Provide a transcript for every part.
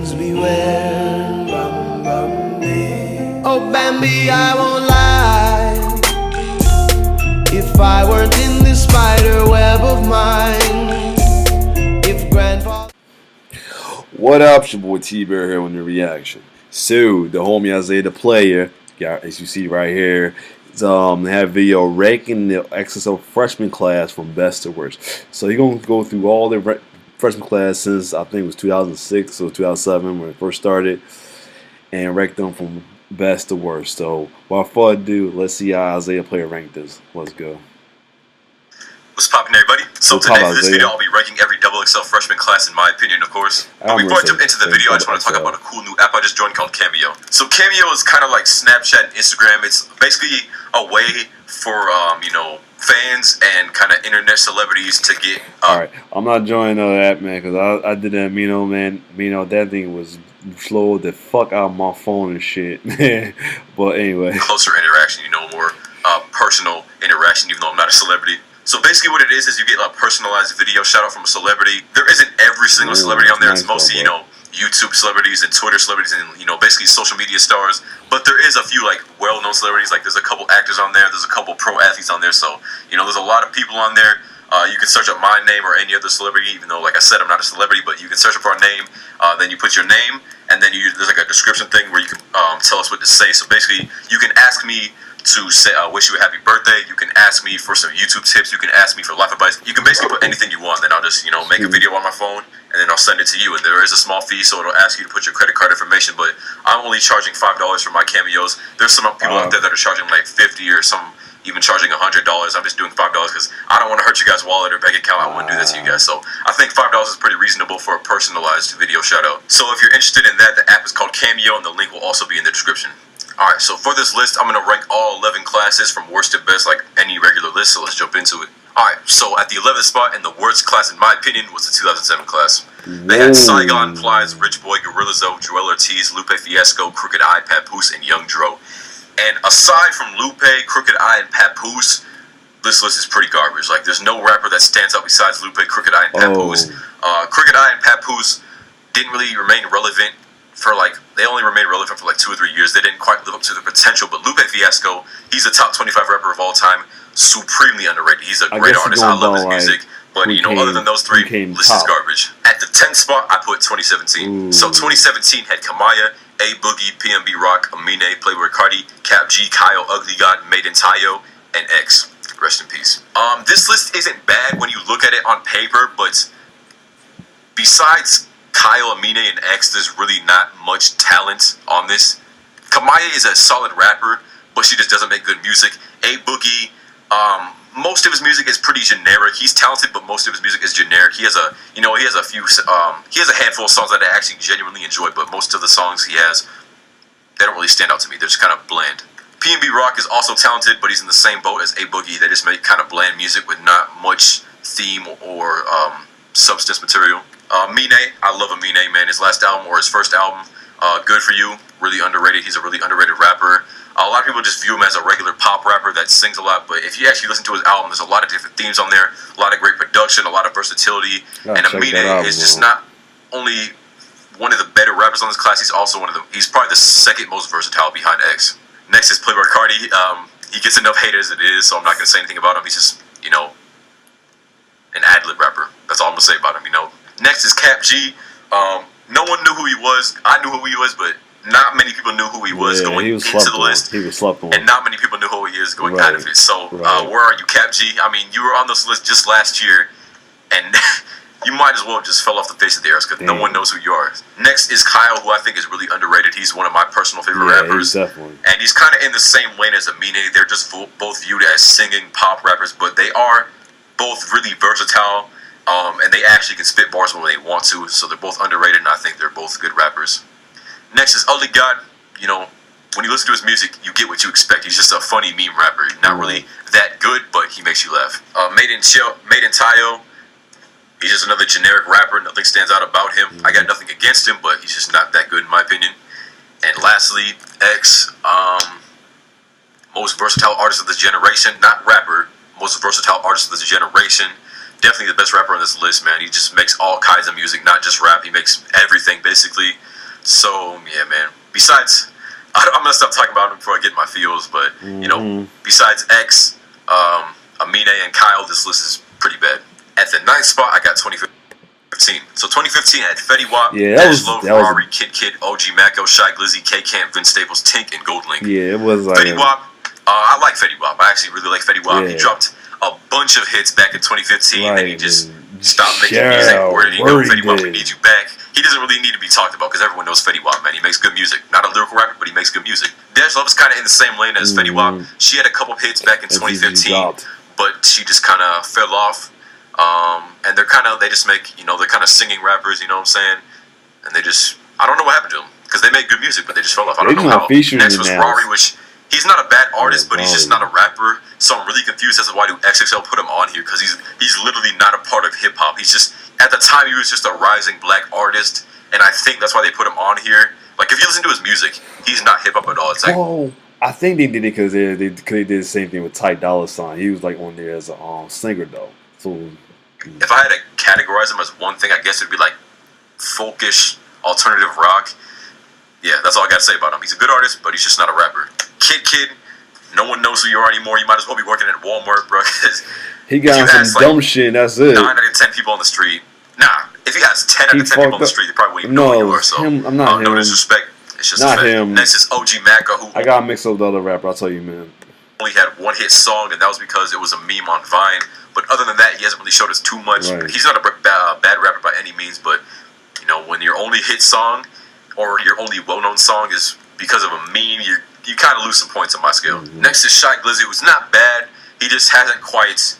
Heavens beware. Oh Bambi, I won't lie. If I weren't in this spider web of mine, if grandfather. What up, it's your boy T-Bear here with the reaction. So, the homie Isaiah the player, as you see right here, they have a video ranking the XXL freshman class from best to worst. So he's gonna go through all the freshman class since I think it was 2006 or 2007 when it first started, and rank them from best to worst. So, without further ado, let's see how Isaiah player ranked this. Let's go. What's poppin', everybody? So today for this video, I'll be ranking every XXL freshman class in my opinion, of course. But before I jump into the video, I just want to talk about a cool new app I just joined called Cameo. So Cameo is kind of like Snapchat and Instagram. It's basically a way for fans and kind of internet celebrities to get. Alright, I'm not joining that, man, because I did that Mino, man. Mino, that thing was slow the fuck out of my phone and shit. But anyway. Closer interaction, more personal interaction, even though I'm not a celebrity. So basically what it is you get a personalized video shout out from a celebrity. There isn't every single celebrity on there. It's mostly, YouTube celebrities and Twitter celebrities and, basically social media stars. But there is a few, like, well-known celebrities. Like, there's a couple actors on there. There's a couple pro athletes on there. So, there's a lot of people on there. You can search up my name or any other celebrity, even though, like I said, I'm not a celebrity, but you can search up our name. Then you put your name, and then there's like a description thing where you can tell us what to say. So basically, you can ask me to say, wish you a happy birthday. You can ask me for some YouTube tips. You can ask me for life advice. You can basically put anything you want. Then I'll just, make a video on my phone, and then I'll send it to you. And there is a small fee, so it'll ask you to put your credit card information. But I'm only charging $5 for my cameos. There's some people out there that are charging like $50 or some even charging $100. I'm just doing $5 because I don't want to hurt you guys' wallet or bank account. I wouldn't do that to you guys. So I think $5 is pretty reasonable for a personalized video shout out. So if you're interested in that, the app is called Cameo, and the link will also be in the description. Alright, so for this list, I'm going to rank all 11 classes from worst to best like any regular list, so let's jump into it. Alright, so at the 11th spot, and the worst class in my opinion, was the 2007 class. They had Saigon, Plies, Rich Boy, Gorilla Zoe, Joel Ortiz, Lupe Fiasco, Crooked Eye, Papoose, and Young Dro. And aside from Lupe, Crooked Eye, and Papoose, this list is pretty garbage. Like, there's no rapper that stands out besides Lupe, Crooked Eye, and Papoose. Crooked Eye and Papoose didn't really remain relevant for they only remained relevant for 2 or 3 years. They didn't quite live up to their potential. But Lupe Fiasco, he's a top 25 rapper of all time, supremely underrated. He's a great artist. I love his music. But other than those three, this is garbage. At the 10th spot, I put 2017. So 2017 had Kamaya, A Boogie, PNB Rock, Amine, Playboy Cardi, Cap G, Kyle, Ugly God, Maiden Tayo, and X. Rest in peace. This list isn't bad when you look at it on paper, but besides Kyle, Amine, and X, there's really not much talent on this. Kamaya is a solid rapper, but she just doesn't make good music. A Boogie, most of his music is pretty generic. He's talented, but most of his music is generic. He has a handful of songs that I actually genuinely enjoy, but most of the songs he has, they don't really stand out to me. They're just kind of bland. PNB Rock is also talented, but he's in the same boat as A Boogie. They just make kind of bland music with not much theme or substance material. Amine, I love Amine, man. His last album or his first album, Good For You, really underrated. He's a really underrated rapper. A lot of people just view him as a regular pop rapper that sings a lot, but if you actually listen to his album, there's a lot of different themes on there, a lot of great production, a lot of versatility, and Amine is just not only one of the better rappers on this class, he's probably the second most versatile behind X. Next is Playboy Cardi. He gets enough hate as it is, so I'm not going to say anything about him. He's just, an ad-lib rapper. That's all I'm going to say about him, Next is Cap G. No one knew who he was. I knew who he was, but not many people knew who he was going into the list. He was slept on. And not many people knew who he is going out of it. So, where are you, Cap G? I mean, you were on this list just last year, and you might as well just fell off the face of the earth because no one knows who you are. Next is Kyle, who I think is really underrated. He's one of my personal favorite rappers. Definitely. And he's kind of in the same lane as Amine. They're just both viewed as singing pop rappers, but they are both really versatile. And they actually can spit bars when they want to, so they're both underrated, and I think they're both good rappers. Next is Ugly God. When you listen to his music, you get what you expect. He's just a funny meme rapper. Not really that good, but he makes you laugh. Maiden Tayo. He's just another generic rapper. Nothing stands out about him. I got nothing against him, but he's just not that good in my opinion. And lastly, X. Most versatile artist of this generation. Not rapper. Most versatile artist of this generation. Definitely the best rapper on this list, man. He just makes all kinds of music, not just rap. He makes everything, basically. So yeah, man. Besides, I'm gonna stop talking about him before I get my feels. But you know, besides X, Amine and Kyle, this list is pretty bad. At the 9th spot, I got 2015. So 2015 had Fetty Wap, Low, Ferrari, Kid Kid, OG Maco, Shy Glizzy, K Camp, Vince Staples, Tink, and Gold Link. Yeah, it was like Fetty Wap. I like Fetty Wap. I actually really like Fetty Wap. He dropped a bunch of hits back in 2015, and he just stopped making music. Where you know, Fetty Wap, we need you back. He doesn't really need to be talked about because everyone knows Fetty Wap, man. He makes good music. Not a lyrical rapper, but he makes good music. Dej Love is kind of in the same lane as Fetty Wap. She had a couple hits back in 2015, but she just kind of fell off. And they just make, you know, they're kind of singing rappers, you know what I'm saying? And they just, I don't know what happened to them because they make good music, but they just fell off. I don't know how. Next was Rory, which he's not a bad artist, but he's just not a rapper. So I'm really confused as to why do XXL put him on here because he's literally not a part of hip hop. He's just, at the time, he was just a rising black artist, and I think that's why they put him on here. Like, if you listen to his music, he's not hip hop at all. It's like, I think they did it because they did the same thing with Ty Dolla $ign. He was like on there as a singer though. So if I had to categorize him as one thing, I guess it'd be like folkish alternative rock. Yeah, that's all I gotta say about him. He's a good artist, but he's just not a rapper. Kid Kid, no one knows who you are anymore. You might as well be working at Walmart, bro. He got some dumb shit. That's it. 9 out of 10 people on the street. Nah, if he has 10 out of 10 people on the street, they probably wouldn't even know who you are. So I'm not him. No disrespect. It's just not him. Next is OG Maca, who I got mixed up with the other rapper. I'll tell you, man. Only had one hit song, and that was because it was a meme on Vine. But other than that, he hasn't really showed us too much. Right. He's not a bad rapper by any means, but you know, when your only hit song or your only well-known song is because of a meme, you kind of lose some points on my scale. Next is Shy Glizzy, who's not bad. He just hasn't quite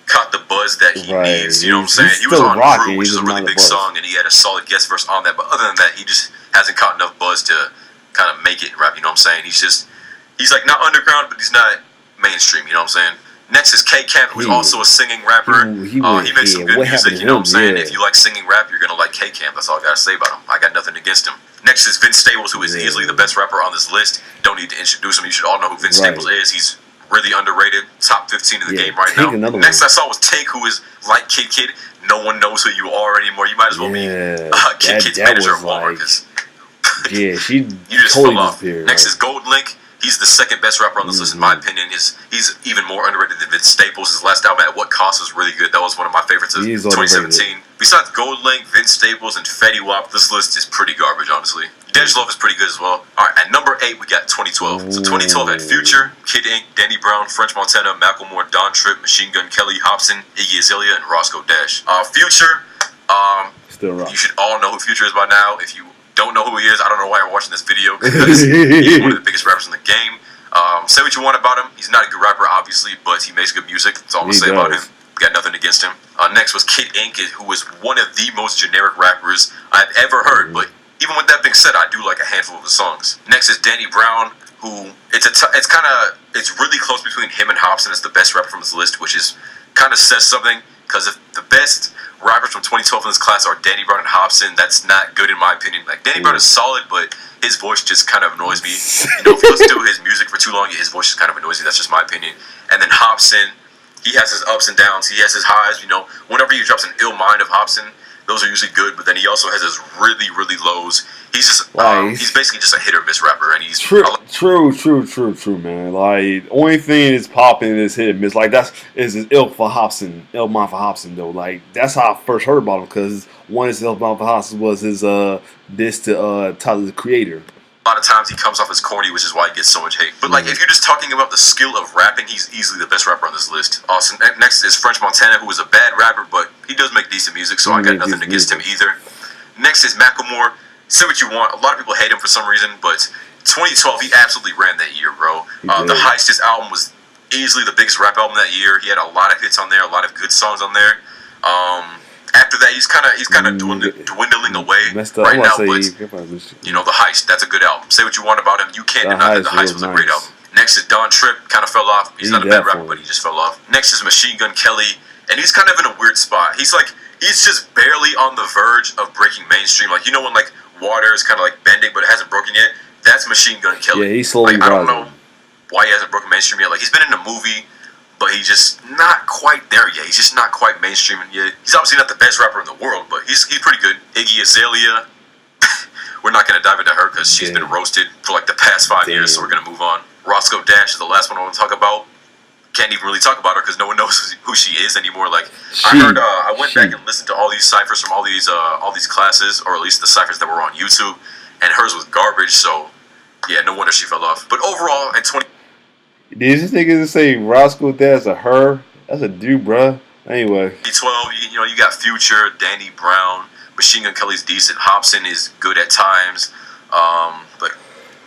caught the buzz that he needs. You know what I'm saying? He was on Crew, which is a really big song, and he had a solid guest verse on that. But other than that, he just hasn't caught enough buzz to kind of make it in rap. You know what I'm saying? He's like not underground, but he's not mainstream. You know what I'm saying? Next is K Camp, who's also a singing rapper. He makes some good music. You know what I'm saying? If you like singing rap, you're gonna like K Camp. That's all I gotta say about him. I got nothing against him. Next is Vince Staples, who is easily the best rapper on this list. Don't need to introduce him. You should all know who Vince Staples is. He's really underrated. Top 15 in the game right now. Next I saw was Tank, who is like Kid Kid. No one knows who you are anymore. You might as well be Kid Kid's manager at Walmart. She you just totally fell off. Next is Gold Link. He's the second best rapper on this list, in my opinion. He's even more underrated than Vince Staples. His last album, At What Cost, was really good. That was one of my favorites of 2017. Besides Gold Link, Vince Staples, and Fetty Wap, this list is pretty garbage, honestly. Dej Love is pretty good as well. All right, at number 8, we got 2012. So 2012 had Future, Kid Ink, Danny Brown, French Montana, Macklemore, Don Tripp, Machine Gun Kelly, Hobson, Iggy Azalea, and Roscoe Dash. Future, you should all know who Future is by now. If you don't know who he is, I don't know why you're watching this video, because he's one of the biggest rappers in the game. Say what you want about him. He's not a good rapper, obviously, but he makes good music. That's all I'm going to say about him. Got nothing against him. Next was Kid Ink, who is one of the most generic rappers I've ever heard. But even with that being said, I do like a handful of his songs. Next is Danny Brown, who it's really close between him and Hobson as the best rapper from this list, which is kind of says something, because if the best rappers from 2012 in this class are Danny Brown and Hobson, that's not good in my opinion. Like, Danny Brown is solid, but his voice just kind of annoys me. You know, if you listen to his music for too long, his voice just kind of annoys me. That's just my opinion. And then Hobson, he has his ups and downs. He has his highs. You know, whenever he drops an Ill Mind of Hobson, those are usually good. But then he also has his really, really lows. He's just he's basically just a hit or miss rapper, and he's true, man. Like, only thing that's popping is hit and miss. Like, is Ill Mind for Hobson though. Like, that's how I first heard about him, because one is Ill Mind for Hobson was his diss to Tyler the Creator. A lot of times he comes off as corny, which is why he gets so much hate. But like, if you're just talking about the skill of rapping, he's easily the best rapper on this list. Also, next is French Montana, who is a bad rapper, but he does make decent music, so I got nothing against him either. Next is Macklemore. Say what you want. A lot of people hate him for some reason, but 2012, he absolutely ran that year, bro. The Heist, his album, was easily the biggest rap album that year. He had a lot of hits on there, a lot of good songs on there. After that, he's kind of dwindling away right now. But you know, The Heist, that's a good album. Say what you want about him, you can't deny that The Heist was a great album. Next is Don Tripp, kind of fell off. He's not a bad rapper, but he just fell off. Next is Machine Gun Kelly, and he's kind of in a weird spot. He's just barely on the verge of breaking mainstream. Like, you know when like water is kind of like bending, but it hasn't broken yet? That's Machine Gun Kelly. Yeah, he's slowly rising. I don't know why he hasn't broken mainstream yet. Like, he's been in a movie, but he's just not quite there yet. He's just not quite mainstream yet. He's obviously not the best rapper in the world, but he's pretty good. Iggy Azalea, we're not going to dive because she's been roasted for like the past 5 years. So we're gonna move on. Roscoe Dash is the last one I want to talk about. Can't even really talk about her because no one knows who she is anymore. Like I went back and listened to all these ciphers from all these classes, or at least the ciphers that were on YouTube, and hers was garbage. So yeah, no wonder she fell off. But overall, in 20. Did this nigga say Roscoe Dash a her? That's a dude, bruh. Anyway. 2012, you got Future, Danny Brown, Machine Gun Kelly's decent. Hobson is good at times. But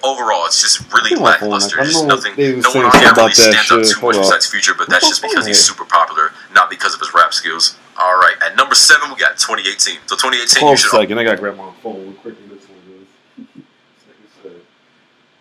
overall, it's just really lackluster. Just nothing. No one on here really stands out too much besides Future, but that's just because he's super popular, not because of his rap skills. All right, at number 7, we got 2018. So 2018, hold on a second. I gotta grab my phone real quick. This one is. Like I said,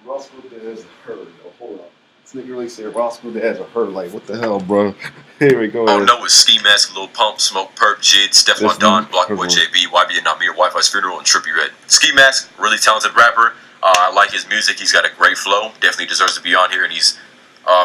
Roscoe Dash a her. Hold up. This nigga really said Roscoe Dash a her. Like, what the hell, bro? Here we go. Oh no, it's Ski Mask, Lil Pump, Smoke Perp, Jid, Stefan Don, Blockboy JB, YB and Namir, Wi-Fi's Funeral, and Trippie Redd. Ski Mask, really talented rapper. I like his music. He's got a great flow. Definitely deserves to be on here. And he's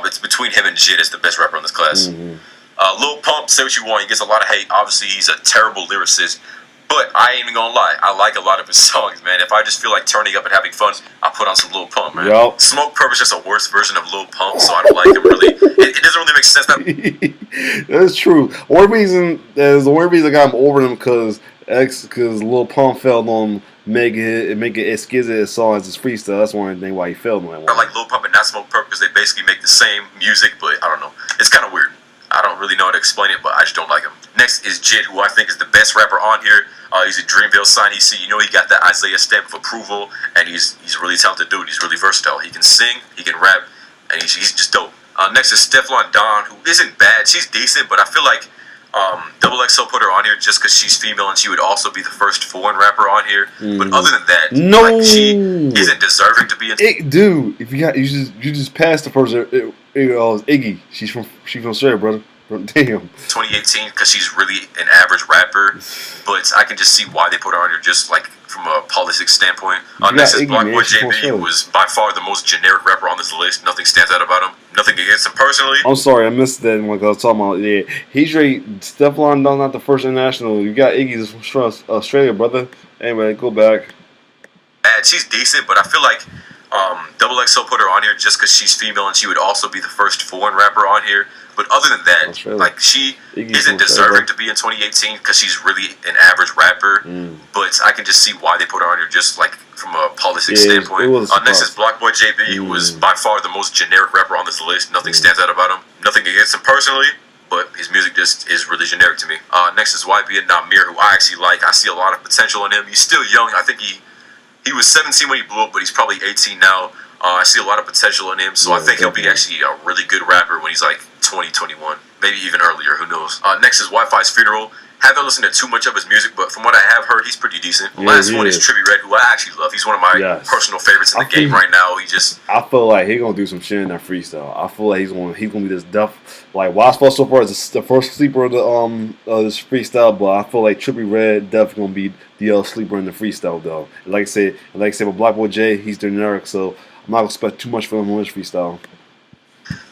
it's between him and Jid as the best rapper in this class. Lil Pump, say what you want. He gets a lot of hate. Obviously, he's a terrible lyricist. But I ain't even gonna lie. I like a lot of his songs, man. If I just feel like turning up and having fun, I'll put on some Lil Pump, man. Yep. Smoke Perp is just a worse version of Lil Pump, so I don't like him really. It doesn't really make sense. That's true. One reason I got him over him because Lil Pump felt on make it as skizzy a song as his freestyle. That's one thing why he failed on that one. I like Lil Pump and not Smoke Perp because they basically make the same music, but I don't know. It's kind of weird. I don't really know how to explain it, but I just don't like him. Next is Jid, who I think is the best rapper on here. He's a Dreamville signee. He got that Isaiah stamp of approval, and he's a really talented dude. He's really versatile. He can sing, he can rap, and he's just dope. Next is Stefan Don, who isn't bad. She's decent, but I feel like XXL put her on here just because she's female, and she would also be the first foreign rapper on here. But other than that, like, she isn't deserving to be in. Dude, if you just passed the person. It was Iggy. She's from Australia, brother. Damn. 2018 because she's really an average rapper, but I can just see why they put her on here, just like from a politics standpoint. Next is Blockboy JB, who was by far the most generic rapper on this list. Nothing stands out about him. Nothing against him personally. I'm sorry, I missed that one because I was talking about he's right. Stefan Don, not the first international. You got Iggy from Australia, brother. Anyway, go back. She's decent, but I feel like XXL put her on here just because she's female, and she would also be the first foreign rapper on here. But other than that, like, she isn't deserving to be in 2018 because she's really an average rapper. But I can just see why they put her on here, just like from a politics standpoint. Next is Blockboy JB, who was by far the most generic rapper on this list. Nothing stands out about him. Nothing against him personally, but his music just is really generic to me. Next is YB and Namir, who I actually like. I see a lot of potential in him. He's still young. I think he was 17 when he blew up, but he's probably 18 now. I see a lot of potential in him, so I think he'll be actually a really good rapper when he's like 20, 21, maybe even earlier, who knows. Next is Wi-Fi's Funeral. Haven't listened to too much of his music, but from what I have heard, he's pretty decent. The last one is Trippie Redd, who I actually love. He's one of my personal favorites in the game right now. I feel like he's gonna do some shit in that freestyle. I feel like he's gonna be this duff. Like Waspo so far is the first sleeper of this freestyle, but I feel like Trippie Redd definitely gonna be the sleeper in the freestyle though. Like I said, with Blockboy J, he's generic, so I'm not gonna expect too much from him on his freestyle.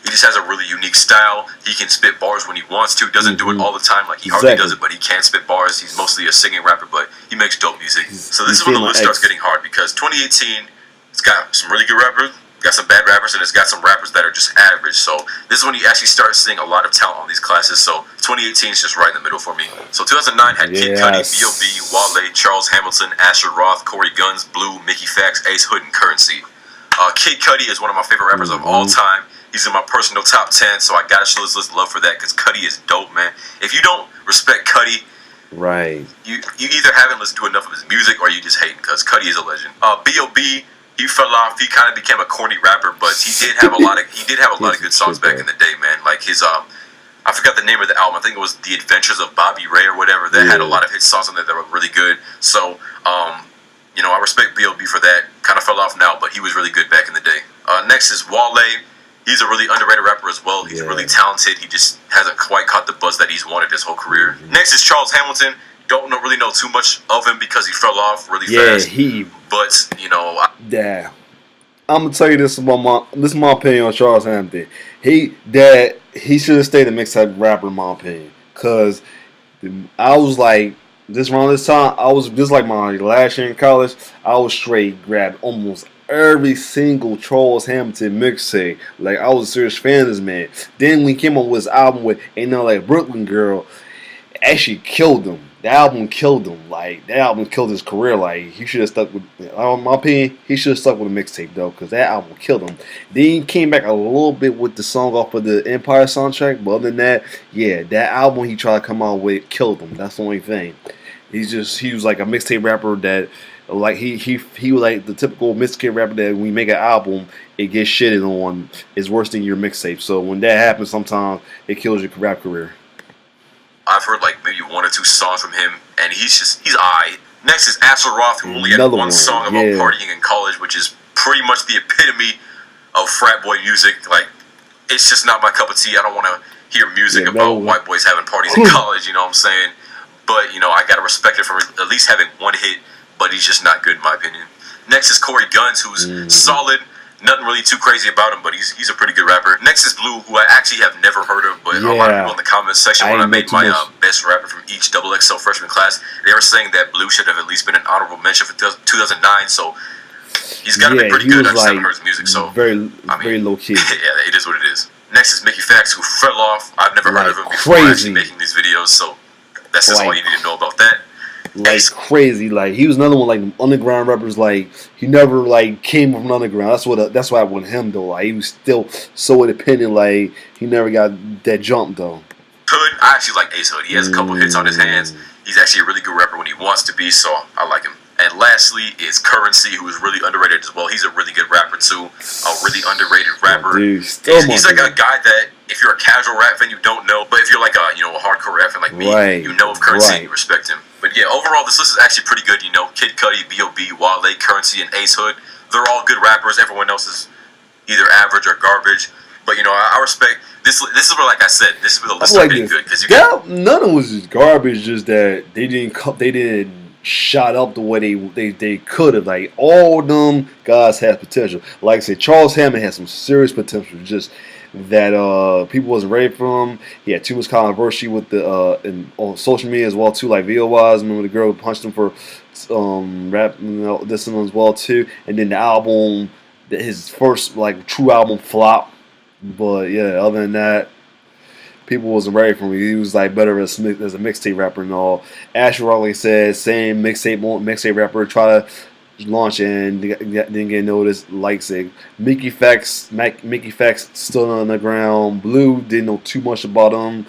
He just has a really unique style. He can spit bars when he wants to. Doesn't do it all the time. Like, he hardly does it, but he can spit bars. He's mostly a singing rapper, but he makes dope music. So this is when the list starts getting hard, because 2018, it's got some really good rappers, got some bad rappers, and it's got some rappers that are just average. So this is when you actually start seeing a lot of talent on these classes. So 2018 is just right in the middle for me. So 2009 had Kid Cudi, B.O.B., Wale, Charles Hamilton, Asher Roth, Corey Guns, Blue, Mickey Fax, Ace Hood, and Currency. Kid Cudi is one of my favorite rappers of all time. He's in my personal top 10, so I gotta show this list love for that, because Cudi is dope, man. If you don't respect Cudi, right, you either haven't listened to enough of his music, or you just hate him, because Cudi is a legend. B.O.B., he fell off. He kind of became a corny rapper, but he did have a lot of good songs back in the day, man. Like his I forgot the name of the album. I think it was The Adventures of Bobby Ray or whatever. That had a lot of hit songs on there that were really good. So I respect B.O.B. for that. Kind of fell off now, but he was really good back in the day. Next is Wale. He's a really underrated rapper as well. He's really talented. He just hasn't quite caught the buzz that he's wanted his whole career. Next is Charles Hamilton. Don't really know too much of him because he fell off really fast. I'm gonna tell you this is my opinion on Charles Hamilton. He should have stayed a mixtape rapper in my opinion. Cause I was like, this around this time, I was this like my last year in college. I was straight grabbed almost every single Charles Hamilton mixtape. Like I was a serious fan of this man. Then when he came up with his album with Ain't No Like Brooklyn Girl, it actually killed him. The album killed him. Like that album killed his career. Like he should have stuck with. In my opinion, he should have stuck with a mixtape though, because that album killed him. Then he came back a little bit with the song off of the Empire soundtrack, but other than that, yeah, that album he tried to come out with killed him. That's the only thing. He was like a mixtape rapper that like he was like the typical mixtape rapper that when you make an album it gets shitted on is worse than your mixtape. So when that happens, sometimes it kills your rap career. I've heard like maybe 1 or 2 songs from him, and he's alright. Next is Axl Roth, who only had one song about partying in college, which is pretty much the epitome of frat boy music. Like, it's just not my cup of tea. I don't want to hear music about white boys having parties in college, you know what I'm saying? But, you know, I got to respect it for at least having one hit, but he's just not good in my opinion. Next is Corey Guns, who's solid. Nothing really too crazy about him, but he's a pretty good rapper. Next is Blue, who I actually have never heard of, but a lot of people in the comments section when I made my best rapper from each XXL freshman class, they were saying that Blue should have at least been an honorable mention for 2009, so he's got to be pretty good. I just haven't heard his music, so very low key. Yeah, it is what it is. Next is Mickey Fax, who fell off. I've never heard of him before actually making these videos, so that's just all you need to know about that. Like crazy, like he was another one like underground rappers. Like he never like came from underground. That's why I want him though. Like he was still so independent. Like he never got that jump though. Hood, I actually like Ace Hood. He has a couple hits on his hands. He's actually a really good rapper when he wants to be, so I like him. And lastly is Currency, who is really underrated as well. He's a really good rapper too. A really underrated rapper. He's like a guy that if you're a casual rap fan, you don't know. But if you're like a hardcore rap fan like me, you know of Currency and you respect him. But yeah, overall this list is actually pretty good. You know, Kid Cudi, B.O.B., Wale, Currency, and Ace Hood. They're all good rappers. Everyone else is either average or garbage. But you know, I respect this. This is where, like I said, this is where the list are getting good because none of it was just garbage. Just that they didn't shot up the way they could have. Like all them guys had potential. Like I said, Charles Hammond had some serious potential. Just that people wasn't ready for him. He had too much controversy with the and on social media as well too. Like video wise, remember the girl who punched him for rap, this one as well too. And then the album, his first like true album flop. But yeah, other than that, people wasn't ready for him. He was like better as a mixtape rapper and all. Asher Rock said same mixtape rapper try to launch and didn't get noticed. Like say Mickey Fax still on the ground. Blue didn't know too much about him.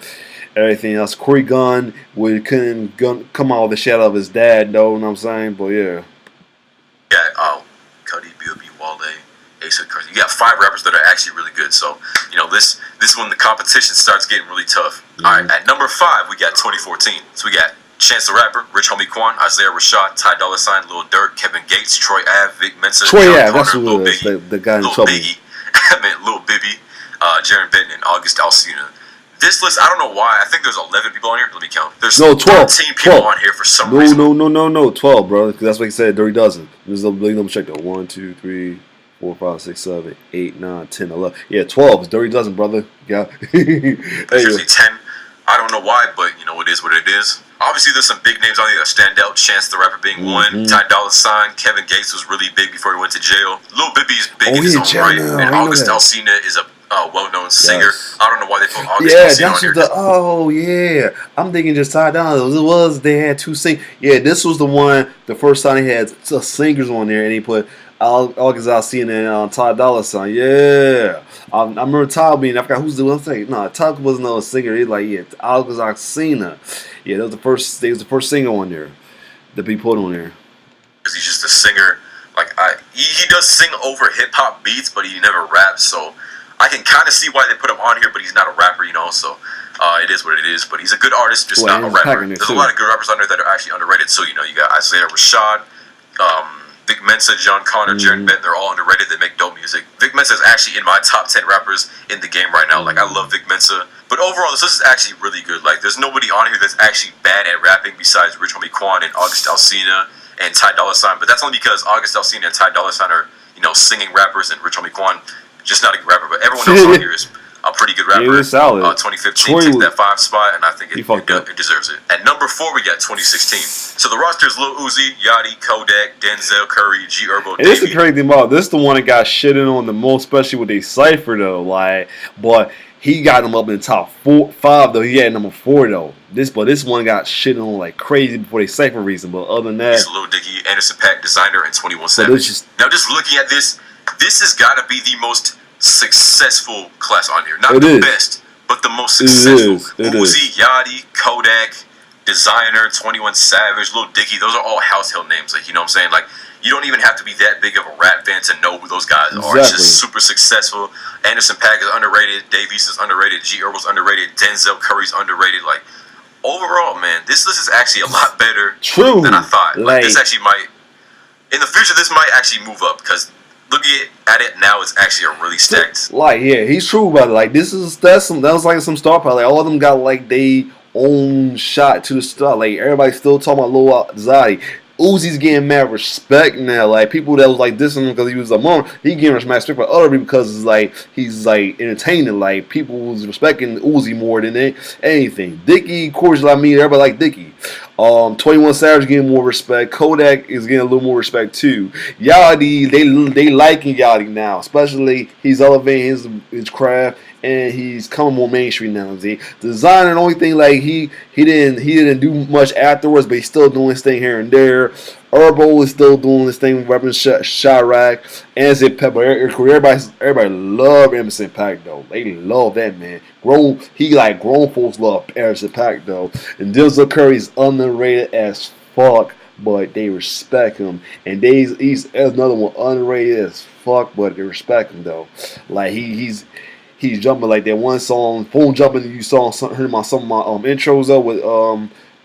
Everything else. Corey Gunn couldn't come out of the shadow of his dad though. You know what I'm saying? But yeah. Yeah. Cudi, B.O.B., Wale, Ace Hood, Currency. You got 5 rappers that are actually really good. So you know this is when the competition starts getting really tough. All right. At number 5 we got 2014. So we got Chance the Rapper, Rich Homie Quan, Isaiah Rashad, Ty Dolla $ign, Lil Durk, Kevin Gates, Troy Ave, Vic Mensa, that's who it is. The guy in trouble. Biggie, I meant Lil Bibby, Jaron Benton, and August Alsina. This list, I don't know why. I think there's 11 people on here. Let me count. There's 12 people on here for some reason. No, 12, bro. Because that's what he said. Dirty dozen. There's double check though. 1, 2, 3, 4, 5, 6, 7, 8, 9, 10, 11. Yeah, 12. It's dirty dozen, brother. Yeah. There's usually 10. I don't know why, but you know it is what it is. Obviously, there's some big names on here that stand out. Chance the Rapper being one. Ty Dolla $ign. Kevin Gates was really big before he went to jail. Lil Bibby's big in his own right. And August Alsina is a well-known singer. Yes. I don't know why they put August Alsina on here. I'm thinking just Ty Dolla. They had 2 singers. Yeah, this was the one, the first time they had singers on there, and he put August Alsina and Ty Dolla $ign. Yeah. I remember Ty being, I forgot who's the one thing. No, Ty wasn't a singer. He's like, yeah, August Alsina. Yeah, that was the first singer on there that be put on there. Because he's just a singer. Like he does sing over hip hop beats, but he never raps. So I can kind of see why they put him on here, but he's not a rapper, you know. So it is what it is. But he's a good artist, just not a rapper. There's a lot of good rappers on there that are actually underrated too. You know, you got Isaiah Rashad, Vic Mensa, John Connor, Jaron Benton. They're all underrated. They make dope music. Vic Mensa is actually in my top 10 rappers in the game right now. Like I love Vic Mensa. But overall, this is actually really good. Like, there's nobody on here that's actually bad at rapping besides Rich Homie Quan and August Alsina and Ty Dolla $ign. But that's only because August Alsina and Ty Dolla $ign are, you know, singing rappers, and Rich Homie Quan just not a good rapper. But everyone else on here is a pretty good rapper. He was solid. 2015 takes that 5 spot, and I think it deserves it. At number 4, we got 2016. So the roster is Lil Uzi, Yachty, Kodak, Denzel Curry, G Herbo, and this is the crazy thing about this. The one that got shitted on the most, especially with they cipher though. Like, but he got them up in the top 5 though. He had number 4 though. This one got shitted on like crazy before they cipher reason. But other than that, it's Lil Dicky, Anderson .Paak, Designer, and 21 Savage. Now just looking at this has got to be the most successful class on here. Not the best, but the most successful. Uzi, Yachty, Kodak, Designer, 21 Savage, Lil Dicky. Those are all household names. Like, you know what I'm saying? Like, you don't even have to be that big of a rap fan to know who those guys are. It's just super successful. Anderson .Paak is underrated. Davies is underrated. G Herbo's underrated. Denzel Curry's underrated. Like, overall, man, this list is actually a lot better than I thought. Like, this actually might, in the future, this might actually move up because looking at it now, it's actually a really stacked. Like, yeah, he's true about it. Like, that was like some star power. Like, all of them got like they own shot to the star. Like, everybody's still talking about Lil Zadi. Uzi's getting mad respect now. Like, people that was like dissing him because he was a mom, he getting mad respect for other people because it's like he's like entertaining. Like, people was respecting Uzi more than anything. Dicky, of course, like me, everybody like Dicky. 21 Savage getting more respect. Kodak is getting a little more respect too. Yachty, they liking Yachty now, especially he's elevating his craft and he's coming more mainstream now. See, Designer, the only thing like he didn't do much afterwards, but he's still doing his thing here and there. Herbo is still doing this thing with Weapon Chirac, Anderson .Paak. Everybody love Anderson .Paak though. They love that man. Grown folks love Anderson .Paak though. And Denzel Curry's underrated as fuck, but they respect him. And he's another one underrated as fuck, but they respect him though. Like he's jumping like that one song, phone jumping. You saw heard some of my intros up with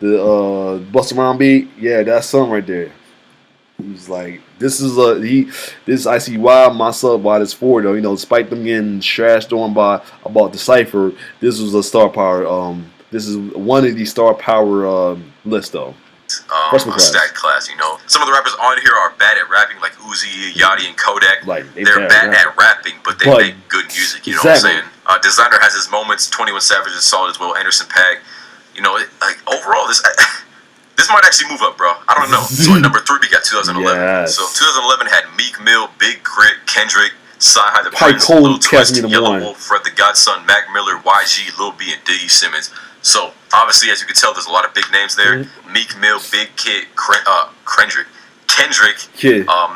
the Bust Around beat. Yeah, that song right there. He's like, this I see why myself why this for though. You know, despite them getting trashed on about the cipher, this was a star power. This is one of these star power lists though. A stacked class, you know. Some of the rappers on here are bad at rapping, like Uzi, Yachty, and Kodak. Like, they're bad at rapping, but they make good music. You know what I'm saying? Designer has his moments. 21 Savage is solid as well. Anderson .Paak. You know, like overall, this might actually move up, bro. I don't know. So at number 3, we got 2011. Yes. So 2011 had Meek Mill, Big Crit, Kendrick, Sci-Hi the Prince, Lil Twist, Yellow Wolf, Fred the Godson, Mac Miller, YG, Lil B, and Diggy Simmons. So obviously, as you can tell, there's a lot of big names there. Meek Mill, Big Kid, Kendrick,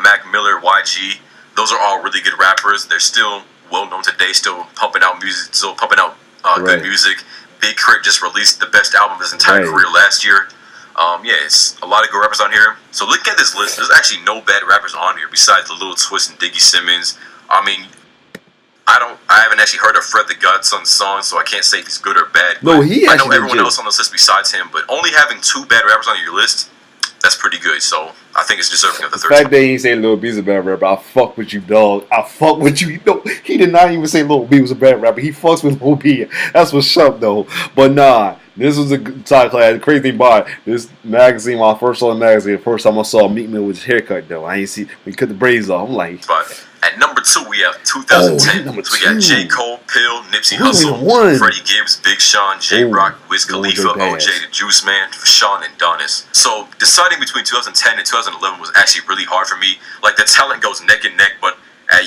Mac Miller, YG. Those are all really good rappers. They're still well known today. Still pumping out music. Still pumping out good music. Big Crit just released the best album of his entire career last year. It's a lot of good rappers on here. So looking at this list, there's actually no bad rappers on here besides the Lil Twist and Diggy Simmons. I mean, I haven't actually heard a Fred the Godson song, so I can't say if he's good or bad. No, I know everyone else on this list besides him, but only having 2 bad rappers on your list, that's pretty good. So I think it's deserving of the 3rd. The fact that he ain't saying Lil B's a bad rapper, I fuck with you, dog. I fuck with you. No, he did not even say Lil B was a bad rapper. He fucks with Lil B. That's what's up, though. But nah, this was a good top class. The crazy thing about it, this magazine, when I first saw the magazine, the first time I saw Meek Mill with his haircut, though. I ain't see when he cut the braids off. I'm like, but at number 2, we have 2010. So we got J. Cole, Pill, Nipsey Hussle, Freddie Gibbs, Big Sean, J-Rock, Wiz Khalifa, OJ, the Juice Man, Fashawn, and Donis. So deciding between 2010 and 2011 was actually really hard for me. Like, the talent goes neck and neck, but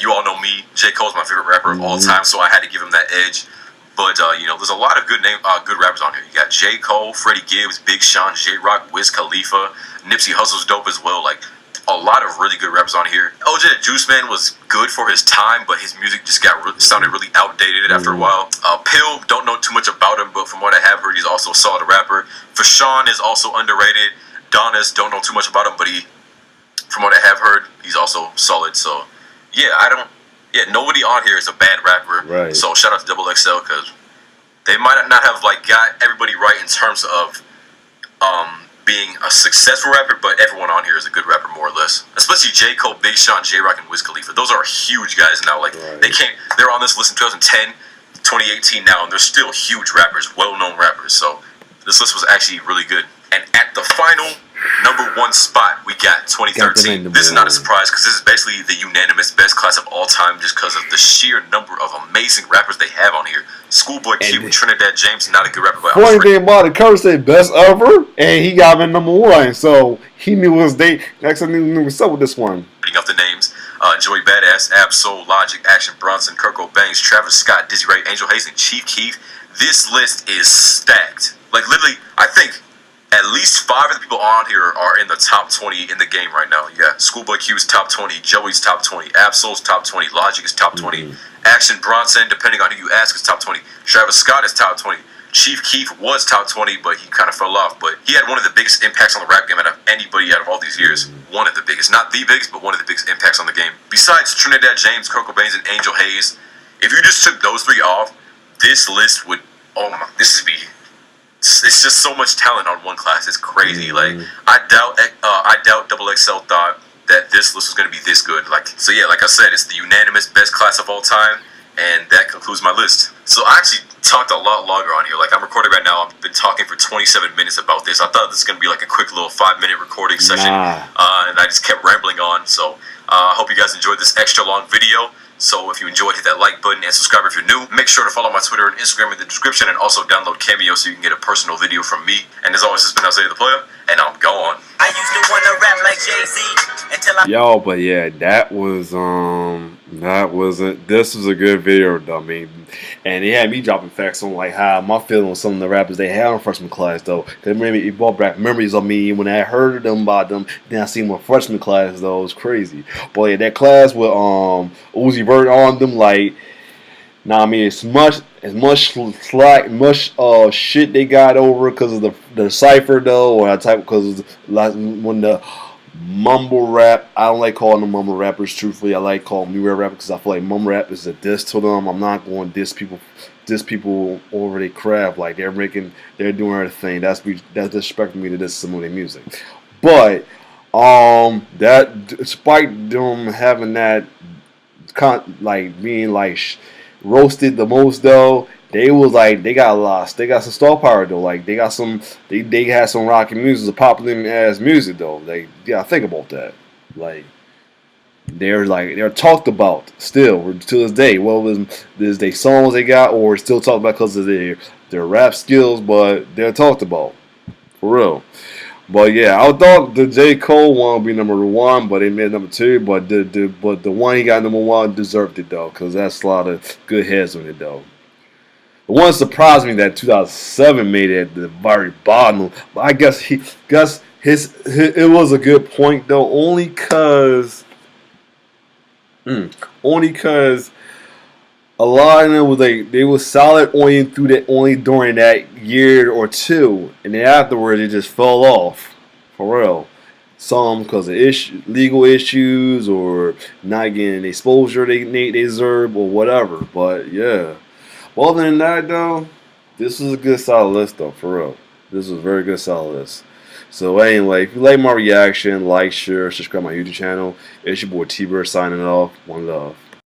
you all know me. J. Cole's my favorite rapper of all time, so I had to give him that edge. But, there's a lot of good rappers on here. You got J. Cole, Freddie Gibbs, Big Sean, J-Rock, Wiz Khalifa. Nipsey Hussle's dope as well. Like, a lot of really good rappers on here. OJ the Juice Man was good for his time, but his music just sounded really outdated after a while. Pill, don't know too much about him, but from what I have heard, he's also a solid rapper. Fashawn is also underrated. Donis, don't know too much about him, but from what I have heard, he's also solid. So, nobody on here is a bad rapper. Right. So shout out to XXL because they might not have got everybody right in terms of being a successful rapper, but everyone on here is a good rapper more or less. Especially J. Cole, Big Sean, J-Rock, and Wiz Khalifa. Those are huge guys now. They're on this list in 2010, 2018 now, and they're still huge rappers, well-known rappers. So this list was actually really good. And at the final Number 1 spot, we got 2013. This is not a surprise because this is basically the unanimous best class of all time just because of the sheer number of amazing rappers they have on here. Schoolboy Q, Trinidad James, not a good rapper, but funny thing about it, Kurt said best ever, and he got him number 1, so he knew his date. Next I knew what's up with this one. Putting up the names, Joey Badass, Ab-Soul, Logic, Action Bronson, Kirk Banks, Travis Scott, Dizzy Ray, Angel Hayes, and Chief Keef. This list is stacked. Like literally, I think at least 5 of the people on here are in the top 20 in the game right now. Yeah, Schoolboy Q's top 20, Joey's top 20, Ab-Soul's top 20, Logic is top 20, Action Bronson, depending on who you ask, is top 20. Travis Scott is top 20. Chief Keef was top 20, but he kind of fell off. But he had one of the biggest impacts on the rap game out of anybody out of all these years. One of the biggest. Not the biggest, but one of the biggest impacts on the game. Besides Trinidad James, Kirk Baines, and Angel Hayes, if you just took those 3 off, this list would, it's just so much talent on one class. It's crazy. Like I doubt XXL thought that this list was going to be this good. Like I said, it's the unanimous best class of all time, and that concludes my list. So I actually talked a lot longer on here. Like I'm recording right now. I've been talking for 27 minutes about this. I thought this was going to be like a quick little 5-minute recording session, and I just kept rambling on. So I hope you guys enjoyed this extra long video. So if you enjoyed, hit that like button and subscribe if you're new. Make sure to follow my Twitter and Instagram in the description, and also download Cameo so you can get a personal video from me. And as always, this has been Isaiah the Player, and I'm gone. I used to want to rap like Jay-Z until I... Yo, but yeah, this was a good video though, I mean, and it had me dropping facts on like how my feeling on some of the rappers they had on freshman class though. Cause it brought back memories of me when I heard them about them. Then I seen my freshman class though, it was crazy. But yeah, that class with Uzi Vert on them, like, I mean, as much slack, shit they got over because of the cipher though, or because when the mumble rap, I don't like calling them mumble rappers. Truthfully, I like calling them new rap rappers because I feel like mumble rap is a diss to them. I'm not going to diss people over their craft. Like they're doing their thing. That's disrespecting me to diss some of their music. But that despite them having that being like roasted the most though, they got lost. They got some star power though. Like they had some rocking music, some popular ass music though. Like yeah, think about that. Like they're talked about still to this day. What was they songs they got, or still talked about because of their rap skills, but they're talked about for real. But yeah, I thought the J. Cole one would be number 1, but they made number 2. But the one he got number 1 deserved it though, because that's a lot of good heads on it though. The one surprised me that 2007 made it at the very bottom. But I guess it was a good point though, only cause a lot of them was they were solid only during that year or 2, and then afterwards it just fell off for real. Some because of legal issues or not getting the exposure they deserve or whatever. But yeah, well, other than that though, this was a good solid list though, for real. This was a very good solid list. So anyway, if you like my reaction, like, share, subscribe to my YouTube channel. It's your boy T-Bird signing off. One love.